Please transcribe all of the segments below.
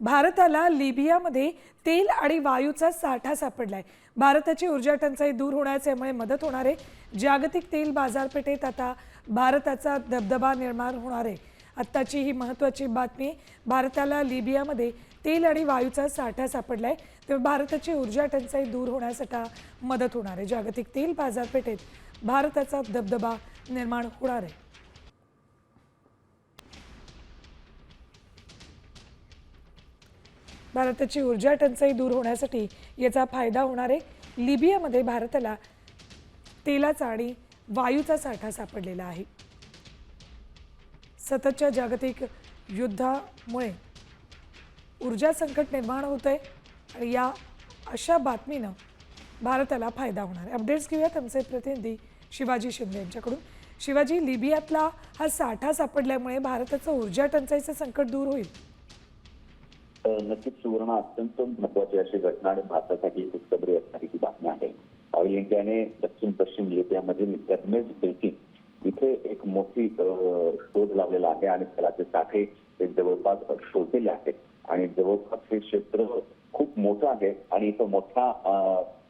भारताला लिबियामध्ये तेल आणि वायूचा साठा सापडलाय। भारताची ऊर्जा टंचाई दूर होण्याच्यामुळे मदत होणार आहे। जागतिक तेल बाजारपेठेत आता भारताचा दबदबा निर्माण होणार आहे। आत्ताची ही महत्त्वाची बातमी। भारताला लिबियामध्ये तेल आणि वायूचा साठा सापडलाय, तेव्हा भारताची ऊर्जा टंचाई दूर होण्यासाठी मदत होणार आहे। जागतिक तेल बाजारपेठेत भारताचा दबदबा निर्माण होणार आहे। भारताची ऊर्जा टंचाई दूर होण्यासाठी याचा फायदा होणार आहे। लिबियामध्ये भारताला तेलाचा आणि वायूचा साठा सापडलेला आहे। सततच्या जागतिक युद्धामुळे ऊर्जा संकट निर्माण होते आणि या अशा बातमीनं भारताला फायदा होणार आहे। अपडेट्स घेऊयात आमचे प्रतिनिधी शिवाजी शिंदे यांच्याकडून। शिवाजी, लिबियातला हा साठा सापडल्यामुळे भारताचं ऊर्जा टंचाईचं संकट दूर होईल? नक्कीच सुवर्ण, अत्यंत महत्वाची अशी घटना आणि भारतासाठी खुशखबरी असणारी ही बातमी आहे। ऑइल इंडियाने दक्षिण पश्चिम लिबियामधील टर्मेज बेसिन इथे एक मोठी शोध लावलेला आहे आणि तेलाचे साठे जवळपास शोधलेले आहेत आणि जवळपास हे क्षेत्र खूप मोठं आहे आणि इथं मोठा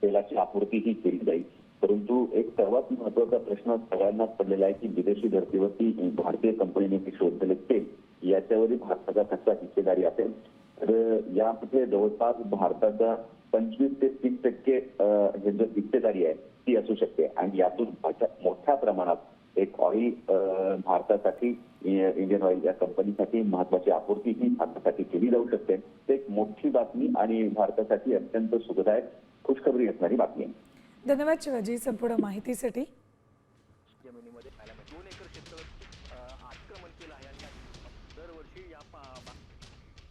तेलाची आपूर्ती ही केली जाईल। परंतु एक सर्वात महत्वाचा प्रश्न सगळ्यांनाच पडलेला आहे की विदेशी धर्तीवरती भारतीय कंपनीने हे शोधलेले तेल याच्यावरही भारताचा कसा हिस्सेदारी असेल। तर यामध्ये जवळपास भारताचा 25 ते 30% हे जो हिस्सेदारी आहे ती असू शकते आणि यातून मोठ्या प्रमाणात एक ऑइल भारतासाठी इंडियन ऑइल या कंपनीसाठी महत्वाची आपूर्ती ही भारतासाठी केली जाऊ शकते। ते एक मोठी बातमी आणि भारतासाठी अत्यंत सुखदायक खुशखबरी असणारी बातमी आहे। धन्यवाद शिवाजी संपूर्ण माहितीसाठी।